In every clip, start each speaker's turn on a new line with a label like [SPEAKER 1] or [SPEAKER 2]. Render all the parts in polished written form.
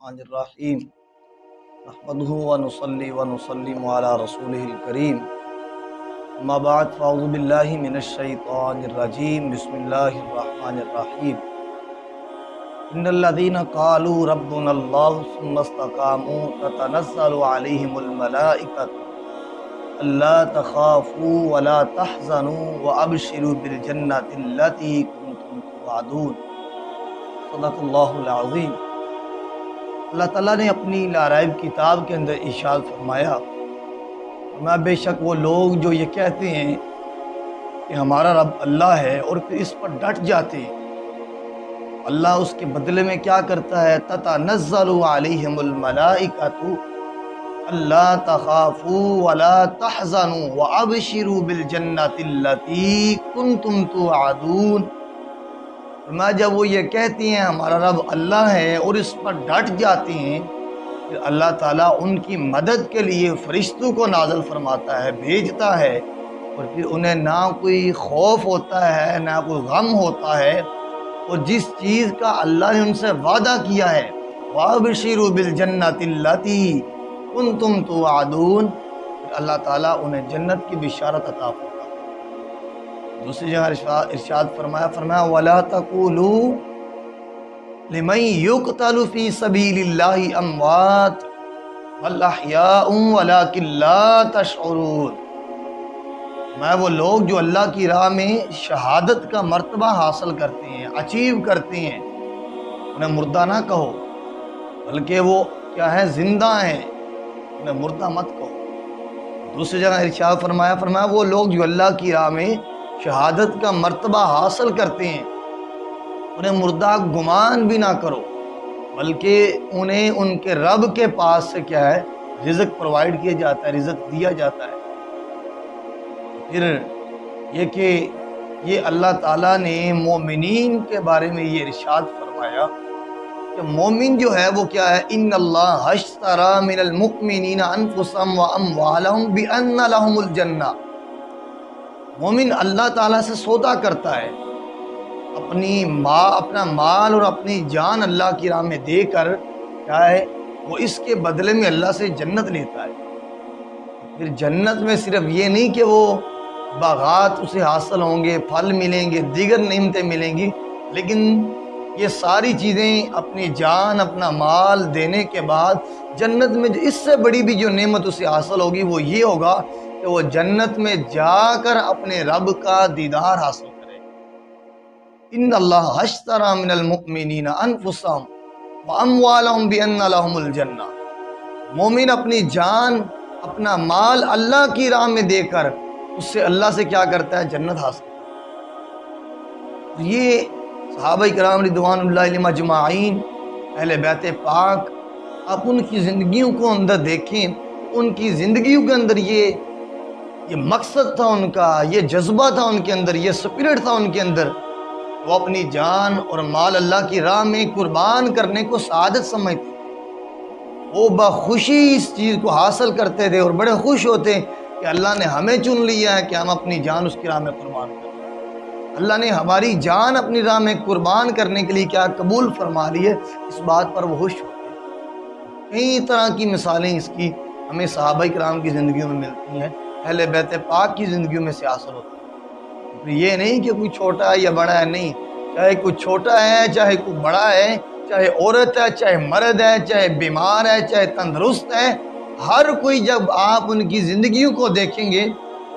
[SPEAKER 1] الرحمن الرحیم نحمدہ ونصلی ونسلم علی رسولہ الکریم اما بعد فاعوذ باللہ من الشیطان الرجیم بسم اللہ الرحمن الرحیم ان الذین قالوا ربنا اللہ ثم استقاموا تتنزل علیہم الملائکۃ الا تخافوا ولا تحزنوا وابشروا بالجنۃ التی کنتم توعدون صدق اللہ العظیم۔ اللہ تعالیٰ نے اپنی لا ریب کتاب کے اندر ارشاد فرمایا بے شک وہ لوگ جو یہ کہتے ہیں کہ ہمارا رب اللہ ہے اور پھر اس پر ڈٹ جاتے ہیں، اللہ اس کے بدلے میں کیا کرتا ہے؟ تتنزل علیہم الملائکۃ الا تخافوا ولا تحزنوا وابشروا بالجنۃ التی کنتم توعدون۔ جب وہ یہ کہتی ہیں ہمارا رب اللہ ہے اور اس پر ڈٹ جاتے ہیں، پھر اللہ تعالیٰ ان کی مدد کے لیے فرشتوں کو نازل فرماتا ہے، بھیجتا ہے، اور پھر انہیں نہ کوئی خوف ہوتا ہے نہ کوئی غم ہوتا ہے، اور جس چیز کا اللہ نے ان سے وعدہ کیا ہے وَأَبْشِرُوا بِالْجَنَّةِ الَّتِي كُنْتُمْ تُوعَدُونَ، پھر اللہ تعالیٰ انہیں جنت کی بشارت عطا فرماتا ہے۔ دوسری جگہ ارشاد فرمایا وَلَا تَقُولُوا لِمَن يُقْتَلُ فِي سَبِيلِ اللَّهِ أَمْوَاتٌ بَلْ أَحْيَاءٌ وَلَكِن لَّا تَشْعُرُونَ۔ وہ لوگ جو اللہ کی راہ میں شہادت کا مرتبہ حاصل کرتے ہیں، اچیو کرتے ہیں، انہیں مردہ نہ کہو، بلکہ وہ کیا ہے؟ زندہ ہیں، انہیں مردہ مت کہو۔ دوسری جگہ ارشاد فرمایا وہ لوگ جو اللہ کی راہ میں شہادت کا مرتبہ حاصل کرتے ہیں، انہیں مردہ گمان بھی نہ کرو، بلکہ انہیں ان کے رب کے پاس سے کیا ہے؟ رزق پرووائڈ کیا جاتا ہے، رزق دیا جاتا ہے۔ پھر یہ کہ یہ اللہ تعالیٰ نے مومنین کے بارے میں یہ ارشاد فرمایا کہ مومن جو ہے وہ کیا ہے؟ ان اللہ اشتری من المؤمنین انفسهم واموالهم بان لهم الجنہ۔ مومن اللہ تعالیٰ سے سودا کرتا ہے، اپنا مال اور اپنی جان اللہ کی راہ میں دے کر کیا ہے؟ وہ اس کے بدلے میں اللہ سے جنت لیتا ہے۔ پھر جنت میں صرف یہ نہیں کہ وہ باغات اسے حاصل ہوں گے، پھل ملیں گے، دیگر نعمتیں ملیں گی، لیکن یہ ساری چیزیں اپنی جان اپنا مال دینے کے بعد جنت میں اس سے بڑی بھی جو نعمت اسے حاصل ہوگی وہ یہ ہوگا کہ وہ جنت میں جا کر اپنے رب کا دیدار حاصل کرے۔ ان اللہ اشتری من المؤمنین انفسهم واموالهم بان لهم الجنہ۔ مومن اپنی جان اپنا مال اللہ کی راہ میں دے کر اس سے اللہ سے کیا کرتا ہے؟ جنت حاصل کرتا ہے۔ یہ صحابہ کرام رضوان اللہ علیہم اجمعین، اہل بیت پاک، آپ ان کی زندگیوں کو اندر دیکھیں، ان کی زندگیوں کے اندر یہ مقصد تھا ان کا، یہ جذبہ تھا ان کے اندر، یہ سپرٹ تھا ان کے اندر، وہ اپنی جان اور مال اللہ کی راہ میں قربان کرنے کو سعادت سمجھتے، وہ بخوشی اس چیز کو حاصل کرتے تھے اور بڑے خوش ہوتے کہ اللہ نے ہمیں چن لیا ہے کہ ہم اپنی جان اس کی راہ میں قربان کریں۔ اللہ نے ہماری جان اپنی راہ میں قربان کرنے کے لیے کیا قبول فرما لی ہے، اس بات پر وہ خوش ہوتے ہیں۔ کئی طرح کی مثالیں اس کی ہمیں صحابہ کرام کی زندگیوں میں ملتی ہیں، اہل بیت پاک کی زندگیوں میں سے حاصل ہوتی ہے۔ یہ نہیں کہ کوئی چھوٹا ہے یا بڑا ہے، نہیں، چاہے کوئی چھوٹا ہے چاہے کوئی بڑا ہے، چاہے عورت ہے چاہے مرد ہے، چاہے بیمار ہے چاہے تندرست ہے، ہر کوئی جب آپ ان کی زندگیوں کو دیکھیں گے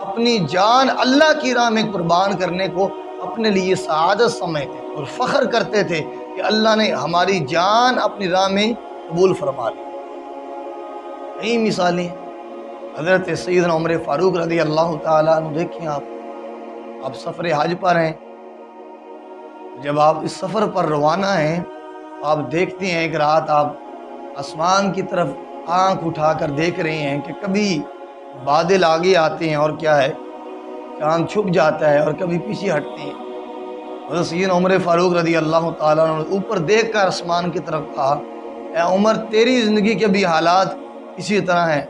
[SPEAKER 1] اپنی جان اللہ کی راہ میں قربان کرنے کو اپنے لیے سعادت سمجھتے اور فخر کرتے تھے کہ اللہ نے ہماری جان اپنی راہ میں قبول فرما لی۔ کئی مثالیں حضرت سیدنا عمر فاروق رضی اللہ تعالیٰ عنہ دیکھیں، آپ سفر حج پر ہیں، جب آپ اس سفر پر روانہ ہیں آپ دیکھتے ہیں ایک رات آپ آسمان کی طرف آنکھ اٹھا کر دیکھ رہے ہیں کہ کبھی بادل آگے آتے ہیں اور کیا ہے؟ چاند چھپ جاتا ہے، اور کبھی پیچھے ہٹتے ہیں۔ حضرت سیدنا عمر فاروق رضی اللہ تعالیٰ عنہ اوپر دیکھ کر آسمان کی طرف کہا، اے عمر، تیری زندگی کے بھی حالات اسی طرح ہیں،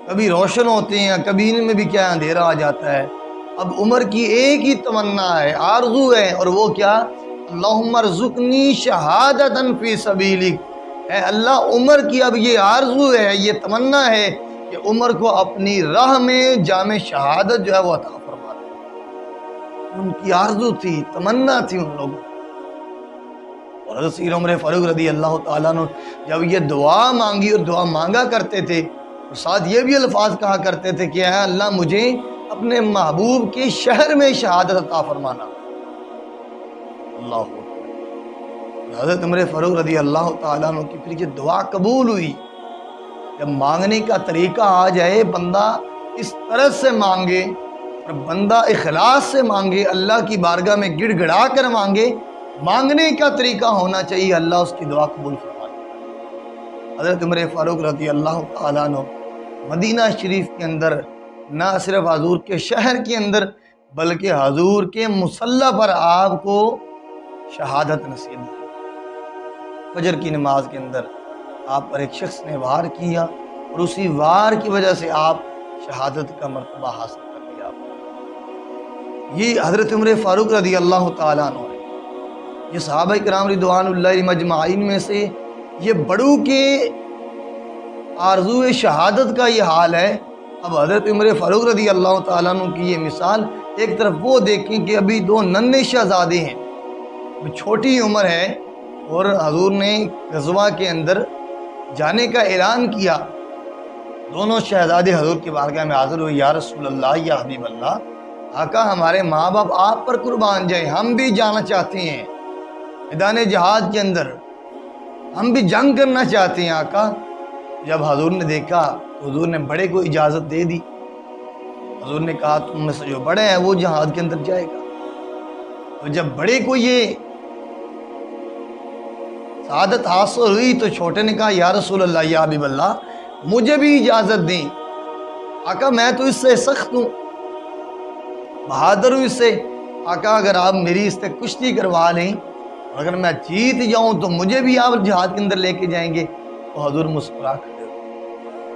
[SPEAKER 1] کبھی روشن ہوتے ہیں کبھی ان میں بھی کیا اندھیرا آ جاتا ہے۔ اب عمر کی ایک ہی تمنا ہے، آرزو ہے، اور وہ کیا؟ اللہم ارزقنی شہادتاً فی سبیلک، اے اللہ عمر کی اب یہ آرزو ہے، یہ تمنا ہے کہ عمر کو اپنی راہ میں جام شہادت جو ہے وہ عطا فرما دے۔ ان کی آرزو تھی، تمنا تھی ان لوگوں۔ اور حضرت سید عمر فاروق رضی اللہ تعالیٰ عنہ جب یہ دعا مانگی اور دعا مانگا کرتے تھے اور ساتھ یہ بھی الفاظ کہا کرتے تھے کہ اے اللہ مجھے اپنے محبوب کے شہر میں شہادت عطا فرمانا۔ اللہ اکبر۔ حضرت عمر فاروق رضی اللہ تعالیٰ عنہ کی پھر یہ دعا قبول ہوئی۔ جب مانگنے کا طریقہ آ جائے، بندہ اس طرح سے مانگے اور بندہ اخلاص سے مانگے، اللہ کی بارگاہ میں گڑ گڑا کر مانگے، مانگنے کا طریقہ ہونا چاہیے، اللہ اس کی دعا قبول فرما لیتا ہے۔ حضرت عمر فاروق رضی اللہ تعالیٰ عنہ مدینہ شریف کے اندر نہ صرف حضور کے شہر کے اندر بلکہ حضور کے مصلی پر آپ کو شہادت نصیب ہوئی۔ فجر کی نماز کے اندر آپ پر ایک شخص نے وار کیا اور اسی وار کی وجہ سے آپ شہادت کا مرتبہ حاصل کر لیا۔ یہ حضرت عمر فاروق رضی اللہ تعالیٰ عنہ ہے۔ یہ صحابہ کرام رضوان اللہ مجمعین میں سے یہ بڑوں کے آرزو شہادت کا یہ حال ہے۔ اب حضرت عمر فاروق رضی اللہ تعالیٰ عنہ کی یہ مثال، ایک طرف وہ دیکھیں کہ ابھی دو ننھے شہزادے ہیں، چھوٹی عمر ہے اور حضور نے غزوہ کے اندر جانے کا اعلان کیا۔ دونوں شہزادے حضور کی بارگاہ میں حاضر ہوئے، یا رسول اللہ، یا حبیب اللہ، آقا ہمارے ماں باپ آپ پر قربان جائیں، ہم بھی جانا چاہتے ہیں میدان جہاد کے اندر، ہم بھی جنگ کرنا چاہتے ہیں آقا۔ جب حضور نے دیکھا تو حضور نے بڑے کو اجازت دے دی۔ حضور نے کہا تم میں سے جو بڑے ہیں وہ جہاد کے اندر جائے گا۔ اور جب بڑے کو یہ سعادت حاصل ہوئی تو چھوٹے نے کہا یا رسول اللہ، یا حبیب اللہ، مجھے بھی اجازت دیں آقا، میں تو اس سے سخت ہوں، بہادر ہوں اس سے، آقا اگر آپ میری اس سے کشتی کروا لیں، اگر میں جیت جاؤں تو مجھے بھی آپ جہاد کے اندر لے کے جائیں گے۔ تو حضور مسکرا کر،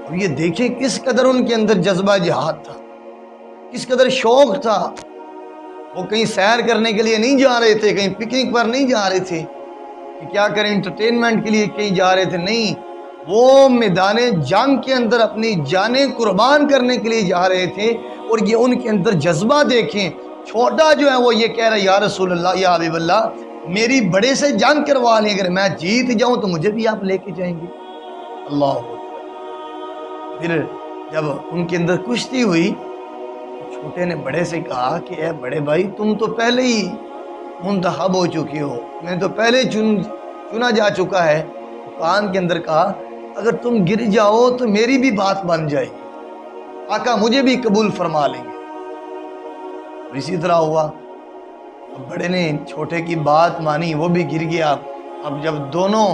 [SPEAKER 1] اب یہ دیکھیں کس قدر ان کے اندر جذبہ جہاد تھا، کس قدر شوق تھا۔ وہ کہیں سیر کرنے کے لیے نہیں جا رہے تھے، کہیں پکنک پر نہیں جا رہے تھے کہ کیا کریں انٹرٹینمنٹ کے لیے کہیں جا رہے تھے، نہیں، وہ میدان جنگ کے اندر اپنی جانیں قربان کرنے کے لیے جا رہے تھے۔ اور یہ ان کے اندر جذبہ دیکھیں، چھوٹا جو ہے وہ یہ کہہ رہا ہے یا رسول اللہ، یا حبیب اللہ، میری بڑے سے جنگ کروا لیں، اگر میں جیت جاؤں تو مجھے بھی آپ لے کے جائیں گے۔ اللہ اکبر۔ پھر جب ان کے اندر کشتی ہوئی، چھوٹے نے بڑے سے کہا کہ اے بڑے بھائی، تم تو پہلے ہی منتخب ہو چکے ہو، میں تو پہلے چنا جا چکا ہے۔ کان کے اندر کہا اگر تم گر جاؤ تو میری بھی بات بن جائے گی، آقا مجھے بھی قبول فرما لیں گے۔ اور اسی طرح ہوا، بڑے نے چھوٹے کی بات مانی، وہ بھی گر گیا۔ اب جب دونوں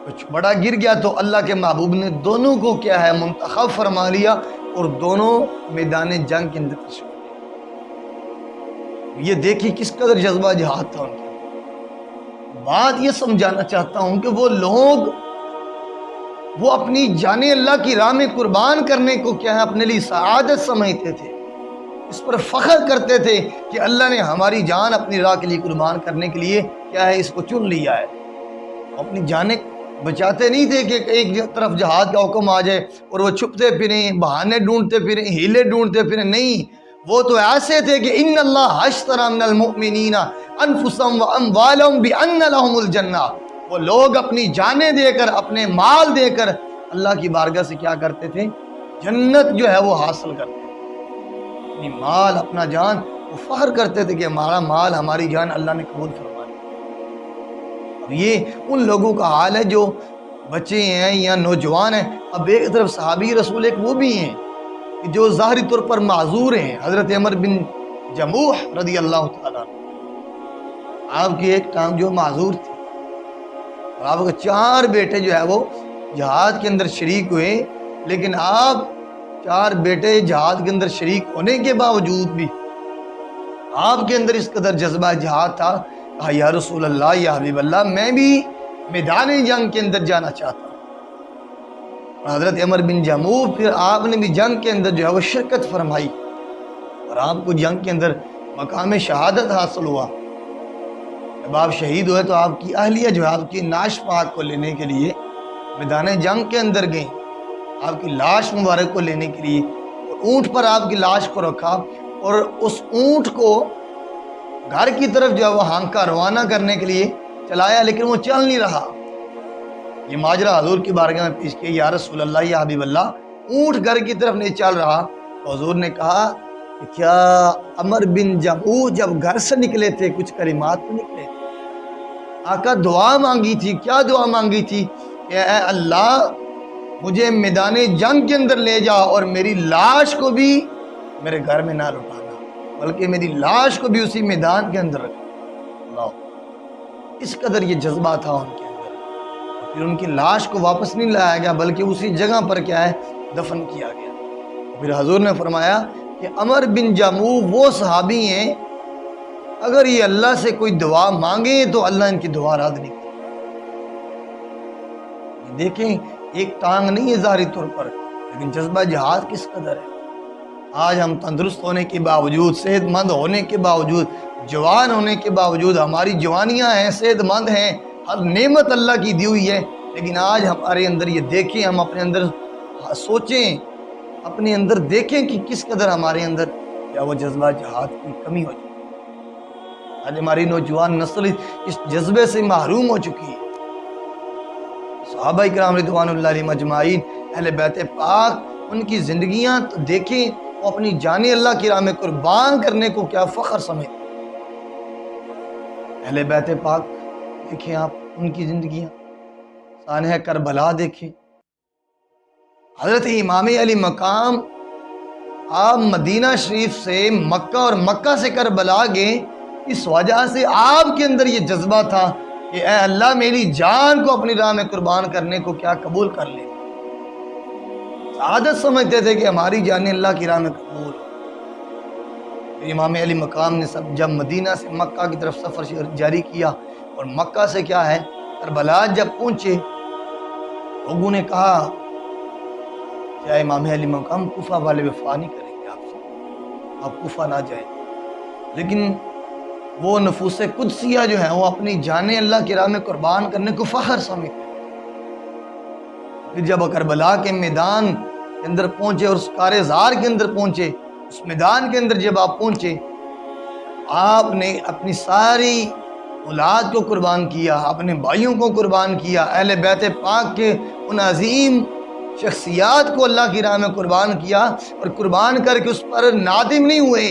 [SPEAKER 1] کچھ بڑا گر گیا تو اللہ کے محبوب نے دونوں کو کیا ہے منتخب فرما لیا اور دونوں میدان جنگ کے اندر تشریف لے۔ یہ دیکھیں کس قدر جذبہ جہاد تھا ان کا۔ بات یہ سمجھانا چاہتا ہوں کہ وہ لوگ وہ اپنی جانیں اللہ کی راہ میں قربان کرنے کو کیا ہے اپنے لیے سعادت سمجھتے تھے، اس پر فخر کرتے تھے کہ اللہ نے ہماری جان اپنی راہ کے لیے قربان کرنے کے لیے کیا ہے اس کو چن لیا ہے۔ اپنی جانیں بچاتے نہیں تھے کہ ایک طرف جہاد کا حکم آ جائے اور وہ چھپتے پھریں، بہانے ڈھونڈتے پھریں، ہیلے ڈھونڈتے پھریں، نہیں، وہ تو ایسے تھے کہ ان اللہ اشتری من المؤمنین انفسهم واموالهم بان لهم الجنہ۔ وہ لوگ اپنی جانیں دے کر، اپنے مال دے کر اللہ کی بارگاہ سے کیا کرتے تھے؟ جنت جو ہے وہ حاصل کرتے تھے۔ اپنی مال، اپنا جان، وہ فخر کرتے تھے کہ ہمارا مال، ہماری جان اللہ نے قبول فرمائی۔ اب یہ ان لوگوں کا حال ہے جو بچے ہیں یا نوجوان ہیں۔ اب ایک طرف صحابی رسول ایک وہ بھی ہیں کہ جو ظاہری طور پر معذور ہیں، حضرت عمر بن جموح رضی اللہ تعالیٰ عنہ، آپ کی ایک ٹانگ جو معذور تھی، اور آپ کے 4 بیٹے جو ہے وہ جہاد کے اندر شریک ہوئے، لیکن آپ 4 بیٹے جہاد کے اندر شریک ہونے کے باوجود بھی آپ کے اندر اس قدر جذبہ جہاد تھا، کہا یا رسول اللہ، یا حبیب اللہ، میں بھی میدان جنگ کے اندر جانا چاہتا ہوں۔ اور حضرت عمر بن جموح پھر آپ نے بھی جنگ کے اندر جو ہے وہ شرکت فرمائی اور آپ کو جنگ کے اندر مقام شہادت حاصل ہوا۔ جب آپ شہید ہوئے تو آپ کی اہلیہ جو ہے آپ کی نعش پاک کو لینے کے لیے میدان جنگ کے اندر گئے آپ کی لاش مبارک کو لینے کے لیے، اور اونٹ پر آپ کی لاش کو رکھا اور اس اونٹ کو گھر کی طرف جو ہے وہ ہانکا روانہ کرنے کے لیے چلایا، لیکن وہ چل نہیں رہا۔ یہ ماجرا حضور کی بارگاہ میں پیش کیا، یا رسول اللہ، یا حبیب اللہ، اونٹ گھر کی طرف نہیں چل رہا۔ تو حضور نے کہا کہ کیا عمر بن جمعو جب گھر سے نکلے تھے کچھ کلمات تو نکلے تھے؟ آقا دعا مانگی تھی، کیا دعا مانگی تھی؟ کہ اے اللہ مجھے میدان جنگ کے اندر لے جا اور میری لاش کو بھی میرے گھر میں نہ لٹانا، بلکہ میری لاش کو بھی اسی میدان کے اندر رکھنا۔ اللہ، اس قدر یہ جذبہ تھا ان کے اندر۔ پھر ان کی لاش کو واپس نہیں لایا گیا، بلکہ اسی جگہ پر کیا ہے، دفن کیا گیا۔ پھر حضور نے فرمایا کہ عمر بن جمعو وہ صحابی ہیں، اگر یہ اللہ سے کوئی دعا مانگے تو اللہ ان کی دعا رد نہیں کرتا۔ دیکھیں، ایک ٹانگ نہیں ہے ظاہری طور پر، لیکن جذبہ جہاد کس قدر ہے۔ آج ہم تندرست ہونے کے باوجود، صحت مند ہونے کے باوجود، جوان ہونے کے باوجود، ہماری جوانیاں ہیں، صحت مند ہیں، ہر نعمت اللہ کی دی ہوئی ہے، لیکن آج ہمارے اندر یہ دیکھیں، ہم اپنے اندر سوچیں، اپنے اندر دیکھیں کہ کس قدر ہمارے اندر کیا وہ جذبہ جہاد کی کمی ہو چکی ہے۔ آج ہماری نوجوان نسل اس جذبے سے محروم ہو چکی ہے۔ صحابہ کرام رضوان اللہ علیہم اجمعین، اہل بیت پاک، ان کی زندگیاں تو دیکھیں، وہ اپنی جانیں اللہ کی راہ میں قربان کرنے کو کیا فخر سمجھتے۔ اہل بیت پاک دیکھیں آپ، ان کی زندگیاں، سانحہ کربلا دیکھیں۔ حضرت امام علی مقام، آپ مدینہ شریف سے مکہ اور مکہ سے کربلا گئے، اس وجہ سے آپ کے اندر یہ جذبہ تھا کہ اے اللہ میری جان کو اپنی راہ میں قربان کرنے کو کیا قبول کر لے۔ سعادت سمجھتے تھے کہ ہماری جانیں اللہ کی راہ میں قبول۔ پھر امام علی مقام نے جب مدینہ سے مکہ کی طرف سفر جاری کیا، اور مکہ سے کیا ہے کربلا جب پہنچے، لوگوں نے کہا کیا امام علی مقام کوفہ والے وفا نہیں کریں گے آپ سے، آپ کوفہ نہ جائیں۔ لیکن وہ نفوس قدسیہ جو ہیں، وہ اپنی جانیں اللہ کی راہ میں قربان کرنے کو فخر سمجھتے ہیں۔ پھر جب کربلا کے میدان کے اندر پہنچے اور اس کارزار کے اندر پہنچے، اس میدان کے اندر جب آپ پہنچے، آپ نے اپنی ساری اولاد کو قربان کیا، اپنے بھائیوں کو قربان کیا، اہل بیت پاک کے ان عظیم شخصیات کو اللہ کی راہ میں قربان کیا، اور قربان کر کے اس پر نادم نہیں ہوئے،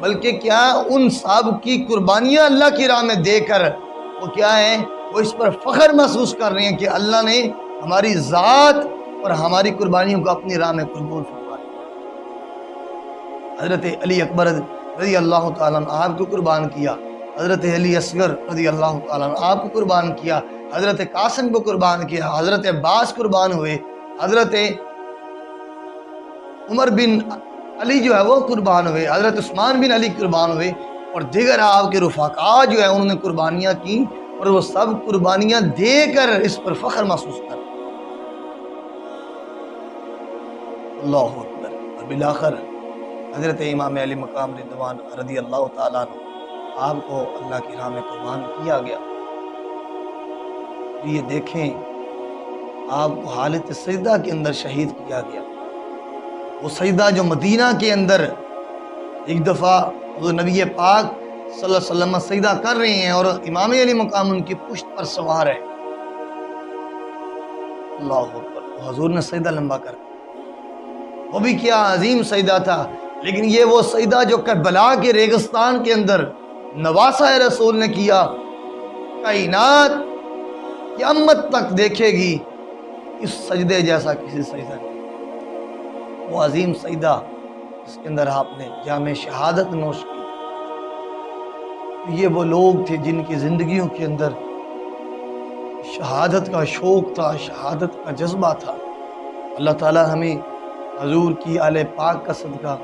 [SPEAKER 1] بلکہ کیا ان سب کی قربانیاں اللہ کی راہ میں دے کر وہ کیا ہے، وہ اس پر فخر محسوس کر رہے ہیں کہ اللہ نے ہماری ذات اور ہماری قربانیوں کو اپنی راہ میں قبول فرمایا۔ حضرت علی اکبر رضی اللہ تعالیٰ عنہ آپ کو قربان کیا، حضرت علی اصغر رضی اللہ تعالیٰ عنہ آپ کو قربان کیا، حضرت قاسم کو قربان کیا، حضرت عباس قربان ہوئے، حضرت عمر بن علی جو ہے وہ قربان ہوئے، حضرت عثمان بن علی قربان ہوئے، اور دیگر آپ کے رفقا جو ہیں انہوں نے قربانیاں کی، اور وہ سب قربانیاں دے کر اس پر فخر محسوس کر۔ اللہ اکبر۔ اور بالآخر حضرت امام علی مقام رضوان رضی اللہ تعالیٰ عنہ آپ کو اللہ کی راہ میں قربان کیا گیا۔ یہ دیکھیں، آپ کو حالت سجدہ کے اندر شہید کیا گیا۔ وہ سجدہ جو مدینہ کے اندر ایک دفعہ حضور نبی پاک صلی اللہ علیہ وسلم سجدہ کر رہے ہیں، اور امام علی مقام ان کی پشت پر سوار ہے۔ اللہ اکبر۔ حضور نے سجدہ لمبا کر دیا، وہ بھی کیا عظیم سجدہ تھا، لیکن یہ وہ سجدہ جو کربلا کے ریگستان کے اندر نواسہ رسول نے کیا، کائنات قیامت تک دیکھے گی اس سجدے جیسا کسی سجدہ نہیں۔ وہ عظیم سجدہ اس کے اندر آپ نے جام شہادت نوش کی۔ یہ وہ لوگ تھے جن کی زندگیوں کے اندر شہادت کا شوق تھا، شہادت کا جذبہ تھا۔ اللہ تعالی ہمیں حضور کی آل پاک کا صدقہ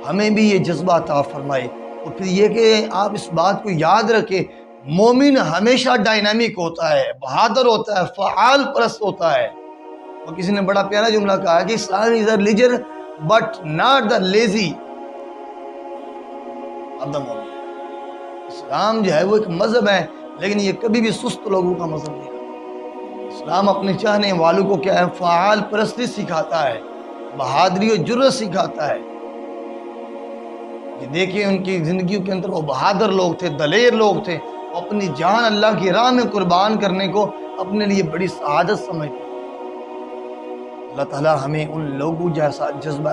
[SPEAKER 1] ہمیں بھی یہ جذبہ عطا فرمائے۔ اور پھر یہ کہ آپ اس بات کو یاد رکھیں، مومن ہمیشہ ڈائنامک ہوتا ہے، بہادر ہوتا ہے، فعال پرست ہوتا ہے۔ اور کسی نے بڑا پیارا جملہ کہا کہ اسلام is a religion but not the lazy of the moment۔ اسلام جو ہے وہ ایک مذہب ہے، لیکن یہ کبھی بھی سست لوگوں کا مذہب نہیں ہے۔ اسلام اپنے چاہنے والوں کو کیا ہے؟ فعال پرستی سکھاتا ہے، بہادری و جرأت سکھاتا ہے۔ یہ دیکھیں ان کی زندگیوں کے اندر وہ بہادر لوگ تھے، دلیر لوگ تھے، وہ اپنی جان اللہ کی راہ میں قربان کرنے کو اپنے لیے بڑی سعادت سمجھتے۔ اللہ تعالی ہمیں ان لوگوں جیسا جذبہ